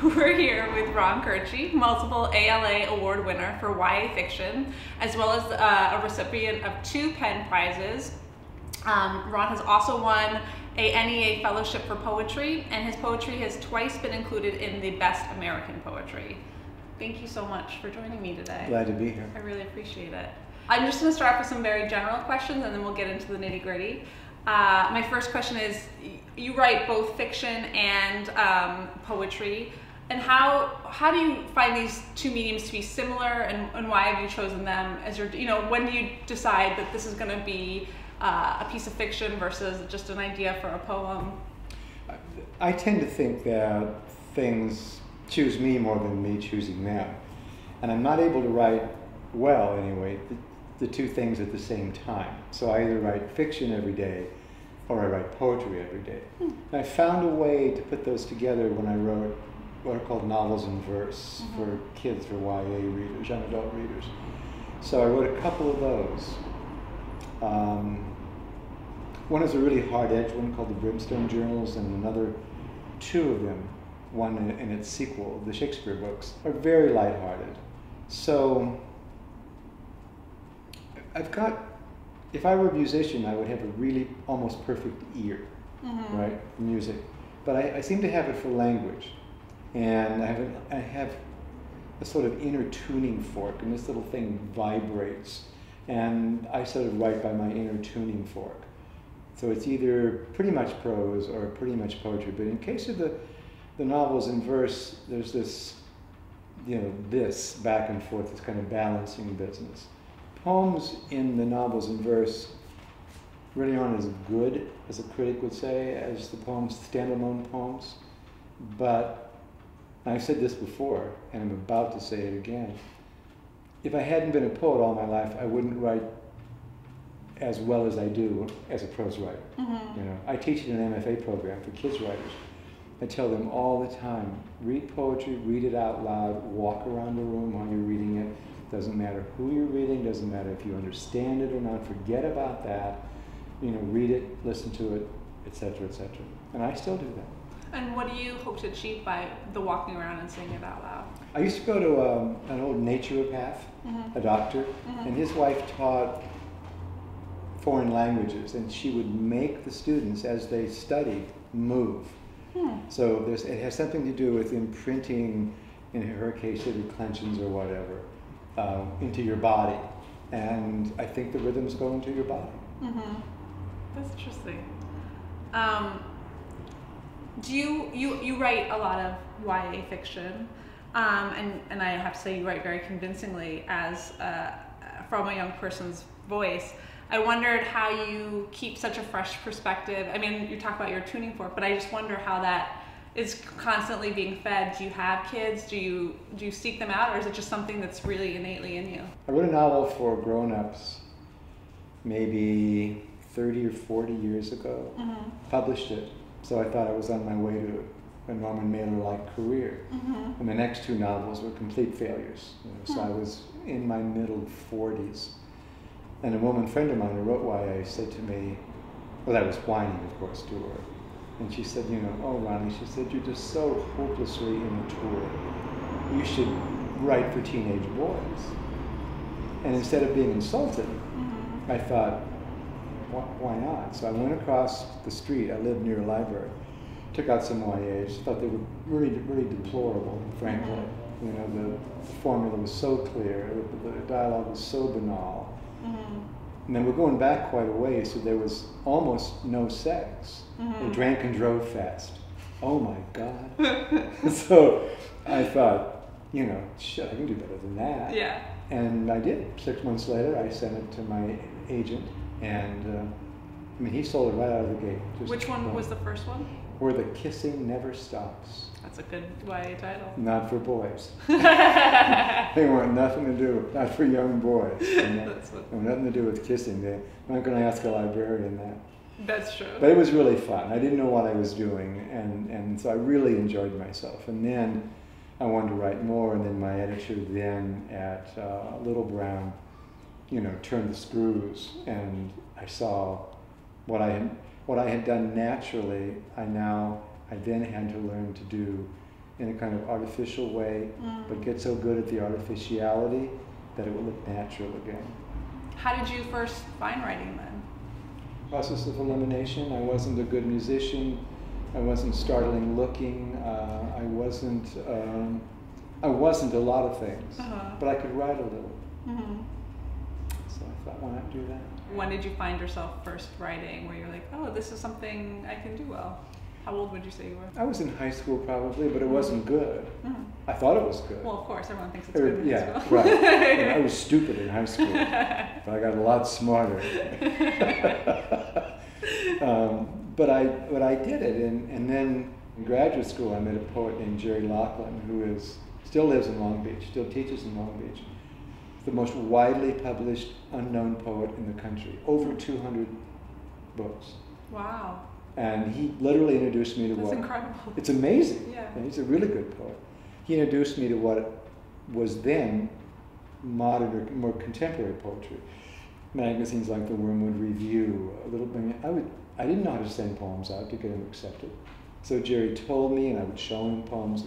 We're here with Ron Koertge, multiple ALA award winner for YA fiction, as well as a recipient of 2 PEN prizes. Ron has also won a NEA fellowship for poetry, and his poetry has twice been included in the Best American Poetry. Thank you so much for joining me today. Glad to be here. I really appreciate it. I'm just going to start off with some very general questions, and then we'll get into the nitty-gritty. My first question is, you write both fiction and poetry, and how do you find these 2 mediums to be similar, and why have you chosen them as your, when do you decide that this is going to be a piece of fiction versus just an idea for a poem? I tend to think that things choose me more than me choosing them. And I'm not able to write well, anyway, the 2 things at the same time. So I either write fiction every day or I write poetry every day. And I found a way to put those together when I wrote what are called novels in verse for kids, for YA readers, young adult readers. So I wrote a couple of those. One is a really hard-edged one called the Brimstone Journals, and another 2 of them, one in its sequel, the Shakespeare books, are very lighthearted. So if I were a musician, I would have a really almost perfect ear, right, for music. But I seem to have it for language. And I have a sort of inner tuning fork, and this little thing vibrates. And I sort of write by my inner tuning fork. So it's either pretty much prose or pretty much poetry. But in case of the novels in verse, there's this, this back and forth, this kind of balancing business. Poems in the novels in verse really aren't as good, as a critic would say, as the poems, standalone poems. But I've said this before, and I'm about to say it again. If I hadn't been a poet all my life, I wouldn't write as well as I do as a prose writer. I teach in an MFA program for kids writers. I tell them all the time, read poetry, read it out loud, walk around the room while you're reading it. Doesn't matter who you're reading, doesn't matter if you understand it or not, forget about that. Read it, listen to it, etc., etc. And I still do that. And what do you hope to achieve by the walking around and saying it out loud? I used to go to an old naturopath, a doctor, and his wife taught foreign languages, and she would make the students, as they studied, move. So it has something to do with imprinting, in her case, the declensions or whatever, into your body. And I think the rhythms go into your body. That's interesting. Do you write a lot of YA fiction, and I have to say you write very convincingly as from a young person's voice. I wondered how you keep such a fresh perspective. I mean, you talk about your tuning fork, but I just wonder how that is constantly being fed. Do you have kids? Do you seek them out, or is it just something that's really innately in you? I wrote a novel for grown-ups maybe 30 or 40 years ago, published it. So I thought I was on my way to a Norman Mailer-like career. And the next 2 novels were complete failures. So I was in my middle 40s. And a woman friend of mine who wrote YA said to me, well, I was whining, of course, to her. And she said, oh, Ronnie, she said, you're just so hopelessly immature. You should write for teenage boys. And instead of being insulted, I thought, why not? So I went across the street. I lived near a library. Took out some YAs. Thought they were really, really deplorable, frankly. The formula was so clear. The dialogue was so banal. And then we're going back quite a way, so there was almost no sex. They drank and drove fast. Oh my God. So I thought, shit, I can do better than that. Yeah. And I did. 6 months later, I sent it to my agent, and he sold it right out of the gate. Which one was the first one? Where the Kissing Never Stops. That's a good YA title. Not for boys. They want nothing to do, not for young boys. Nothing to do with kissing. They're not going to ask a librarian that. That's true. But it was really fun. I didn't know what I was doing, and so I really enjoyed myself. And then I wanted to write more, and then my editor then at Little Brown, turned the screws, and I saw what I had done naturally. I then had to learn to do in a kind of artificial way, but get so good at the artificiality that it will look natural again. How did you first find writing then? Process of elimination. I wasn't a good musician. I wasn't startling looking. I wasn't a lot of things, but I could write a little. So I thought, why not do that? When did you find yourself first writing where you're like, oh, this is something I can do well? How old would you say you were? I was in high school probably, but it wasn't good. I thought it was good. Well, of course, everyone thinks it's good in high school. Right. I was stupid in high school, but I got a lot smarter. But I did it, and then in graduate school I met a poet named Jerry Laughlin, who still lives in Long Beach, still teaches in Long Beach. He's the most widely published unknown poet in the country, over 200 books. Wow. And he literally introduced me to That's incredible. It's amazing. Yeah. And he's a really good poet. He introduced me to what was then modern or more contemporary poetry. Magazines like the Wormwood Review, a little bit. I didn't know how to send poems out to get them accepted. So Jerry told me, and I would show him poems.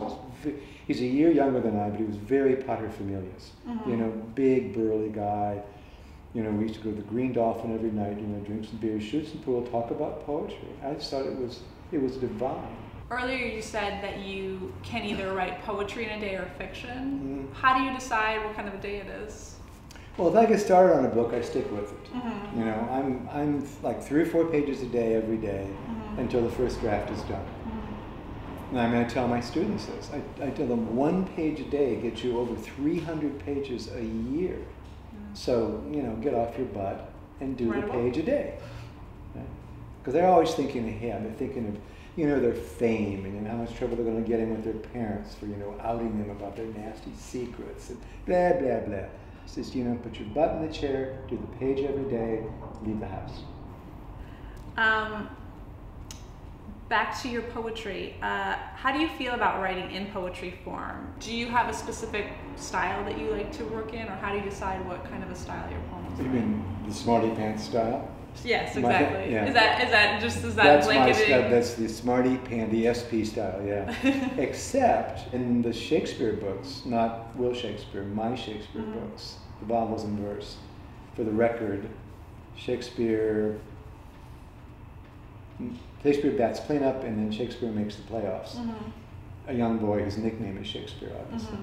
He's a year younger than I, but he was very paterfamilias. You know, big, burly guy. You know, we used to go to the Green Dolphin every night, you know, drink some beer, shoot some pool, talk about poetry. I just thought it was divine. Earlier you said that you can either write poetry in a day or fiction. How do you decide what kind of a day it is? Well, if I get started on a book, I stick with it. You know, I'm like 3 or 4 pages a day every day until the first draft is done. And I'm going to tell my students this. I tell them 1 page a day gets you over 300 pages a year. So, you know, get off your butt and do the page a day. Because they're always thinking ahead. They're thinking of, you know, their fame and how much trouble they're going to get in with their parents for, you know, outing them about their nasty secrets and blah, blah, blah. It's just, you know, put your butt in the chair, do the page every day, leave the house. Back to your poetry. How do you feel about writing in poetry form? Do you have a specific style that you like to work in, or how do you decide what kind of a style your poems are? You mean the smarty pants style? Yes, exactly. Yeah. Is that That's blanketing? That's the smarty pants, the SP style, yeah. Except in the Shakespeare books, not Will Shakespeare, my Shakespeare books, the novels in verse. For the record, Shakespeare bats cleanup, and then Shakespeare makes the playoffs. A young boy whose nickname is Shakespeare, obviously.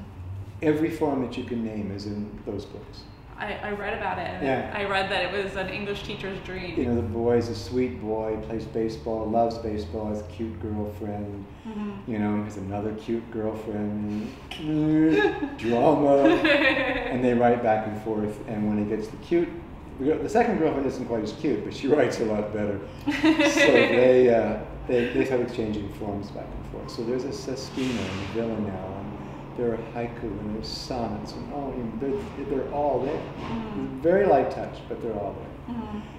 Every form that you can name is in those books. I read about it, and I read that it was an English teacher's dream. You know, the boy's a sweet boy, plays baseball, loves baseball, has a cute girlfriend, you know, he has another cute girlfriend, drama, and they write back and forth, and when he gets the second girlfriend isn't quite as cute, but she writes a lot better. So they start exchanging forms back and forth. So there's a sestina and a villanelle, and there are haiku, and there's sonnets, and they're all there. Very light touch, but they're all there.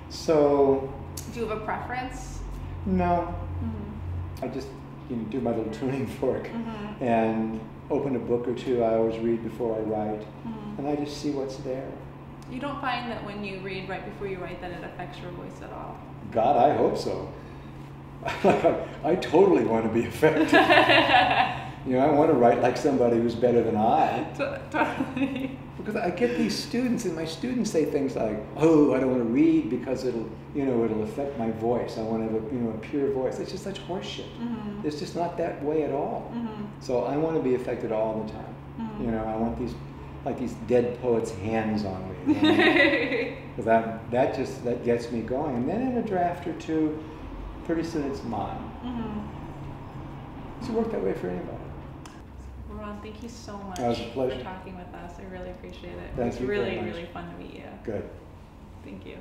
So. Do you have a preference? No. I just do my little tuning fork and open a book or two. I always read before I write, and I just see what's there. You don't find that when you read right before you write that it affects your voice at all? God, I hope so. I totally want to be affected. You know, I want to write like somebody who's better than I. Totally. Because I get these students, and my students say things like, "Oh, I don't want to read because it'll affect my voice. I want to have a pure voice." It's just such horseshit. It's just not that way at all. So I want to be affected all the time. You know, I want these dead poets' hands on me. Because that gets me going. And then in a draft or two, pretty soon it's mine. Does it work that way for anybody? Ron, thank you so much for talking with us. I really appreciate it. Thank It was you really, very much. really fun to meet you. Good. Thank you.